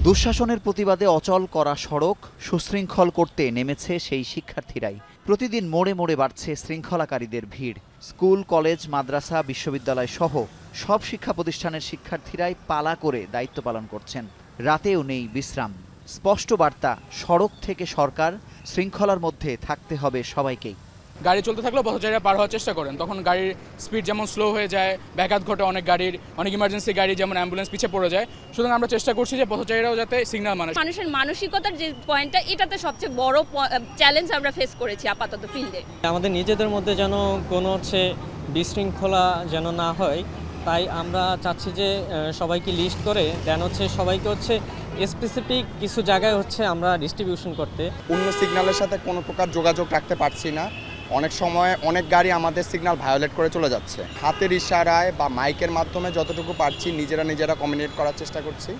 দুঃশাসনের প্রতিবাদে অচল করা সড়ক সুশৃঙ্খল করতে নেমেছে সেই শিক্ষার্থীরাই। প্রতিদিন মোড়ে মোড়ে বাড়ছে শৃঙ্খলাকারীদের ভিড়। স্কুল, কলেজ, মাদ্রাসা, বিশ্ববিদ্যালয় সহ সব শিক্ষা প্রতিষ্ঠানের শিক্ষার্থীরাই পালা করে দায়িত্ব পালন করছেন। রাতেও নেই বিশ্রাম। স্পষ্ট বার্তা, সড়ক থেকে সরকার, শৃঙ্খলার মধ্যে থাকতে হবে সবাইকেই। গাড়ি চলতে থাকলেও পথচারীরা পার হওয়ার চেষ্টা করেন, তখন গাড়ির স্পিড যেমন স্লো হয়ে যায়, ব্যাঘাত ঘটে অনেক গাড়ির, অনেক ইমার্জেন্সি গাড়ি যেমন অ্যাম্বুলেন্স পিছিয়ে পড়ে যায়। সুতরাং আমরা চেষ্টা করছি যে পথচারীরাও যাতে সিগন্যাল মানে। মানুষের মানসিকতার যে পয়েন্টটা, এটাতে সবচেয়ে বড় চ্যালেঞ্জ আমরা ফেস করেছি আপাতত ফিল্ডে। আমাদের নিজেদের মধ্যে যেন কোনো বিশৃঙ্খলা যেন না হয়, তাই আমরা চাচ্ছি যে সবাইকে লিস্ট করে দেন সবাইকে স্পেসিফিক কিছু জায়গায় আমরা ডিস্ট্রিবিউশন করতে। অন্য সিগন্যালের সাথে কোনো প্রকার যোগাযোগ রাখতে পারছি না। অনেক সময় অনেক গাড়ি আমাদের সিগন্যাল ভায়োলেট করে চলে যাচ্ছে। হাতের ইশারায় বা মাইকের মাধ্যমে যতটুকু পারছি নিজেরা কমিউনিকেট করার চেষ্টা করছি।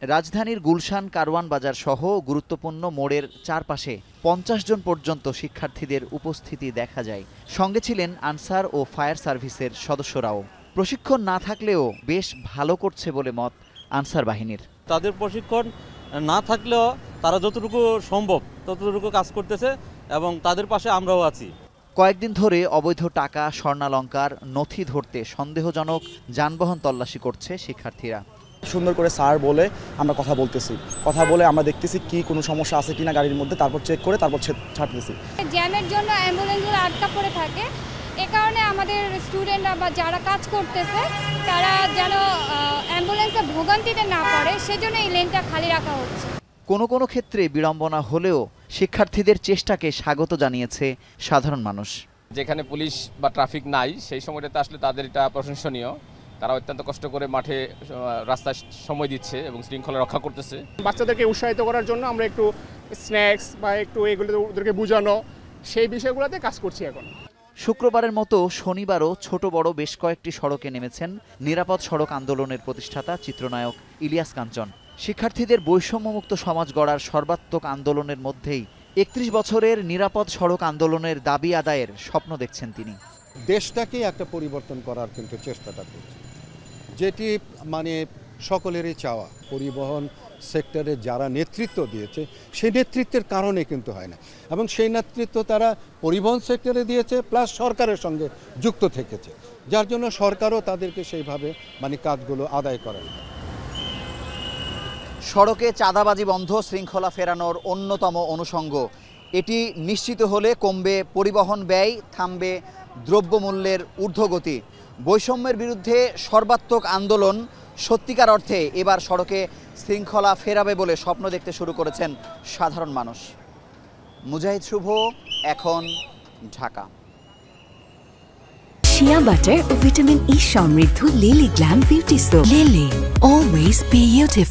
রাজধানীর গুলশান, কারওয়ান বাজার সহ গুরুত্বপূর্ণ মোড়ের চারপাশে 50 জন পর্যন্ত শিক্ষার্থীদের উপস্থিতি দেখা যায়। সঙ্গে ছিলেন আনসার ও ফায়ার সার্ভিসের সদস্যরাও। প্রশিক্ষণ না থাকলেও বেশ ভালো করছে বলে মত আনসার বাহিনীর। তাদের প্রশিক্ষণ না থাকলেও তারা যতটুকু সম্ভব ততটুকু কাজ করতেছে এবং তাদের পাশে আমরাও আছি। কয়েকদিন ধরে অবৈধ টাকা, স্বর্ণালংকার, নথি ধরতে সন্দেহজনক যানবাহন তল্লাশি করছে শিক্ষার্থীরা। সুন্দর করে স্যার বলে আমরা কথা বলতেছি, কথা বলে আমরা দেখতেছি কি কোনো সমস্যা আছে কিনা গাড়ির মধ্যে, তারপর চেক করে তারপর ছাড়তেছি। জ্যামের জন্য অ্যাম্বুলেন্সগুলো আটকা পড়ে থাকে, এ কারণে আমাদের স্টুডেন্টরা বা যারা কাজ করতেছে তারা যেন অ্যাম্বুলেন্সে ভোগান্তিতে না পড়ে, সেজন্য এই লেনটা খালি রাখা হচ্ছে। কোনো কোনো ক্ষেত্রে বিড়ম্বনা হলেও শিক্ষার্থীদের চেষ্টাকে স্বাগত জানিয়েছে সাধারণ মানুষ। যেখানে পুলিশ বা ট্রাফিক নাই সেই সময়টাতে আসলে তাদের এটা প্রশংসনীয়। তারা অত্যন্ত কষ্ট করে মাঠে রাস্তায় সময় দিচ্ছে এবং শৃঙ্খলা রক্ষা করতেছে। বাচ্চাদেরকে উৎসাহিত করার জন্য আমরা একটু স্ন্যাক্স বা একটু এগুলো ওদেরকে বোঝানো, সেই বিষয়গুলোতে কাজ করছি এখন। শুক্রবারের মতো শনিবারও ছোট বড় বেশ কয়েকটি সড়কে নেমেছেন নিরাপদ সড়ক আন্দোলনের প্রতিষ্ঠাতা চিত্রনায়ক ইলিয়াস কাঞ্চন। শিক্ষার্থীদের বৈষম্যমুক্ত সমাজ গড়ার সর্বাত্মক আন্দোলনের মধ্যেই 31 বছরের নিরাপদ সড়ক আন্দোলনের দাবি আদায়ের স্বপ্ন দেখছেন তিনি। দেশটাকে একটা পরিবর্তন করার কিন্তু চেষ্টাটা করছে, যেটি সকলেরই চাওয়া। পরিবহন সেক্টরে যারা নেতৃত্ব দিয়েছে সেই নেতৃত্বের কারণে কিন্তু হয় না, এবং সেই নেতৃত্ব তারা পরিবহন সেক্টরে দিয়েছে প্লাস সরকারের সঙ্গে যুক্ত থেকেছে, যার জন্য সরকারও তাদেরকে সেইভাবে কাজগুলো আদায় করেন। সড়কে চাঁদাবাজি বন্ধ, শৃঙ্খলা ফেরানোর অন্যতম অনুষঙ্গ। এটি নিশ্চিত হলে কমবে পরিবহন ব্যয়, থামবে দ্রব্যমূল্যের ঊর্ধ্বগতি। বৈষম্যের বিরুদ্ধে সর্বাত্মক আন্দোলন সত্যিকার অর্থে এবার সড়কে শৃঙ্খলা ফেরাবে বলে স্বপ্ন দেখতে শুরু করেছেন সাধারণ মানুষ। মুজাহিদ শুভ, এখন, ঢাকা। শিয়া বাটার ও ভিটামিন ই সমৃদ্ধ lily glam beauty soap. Lily, always beautiful.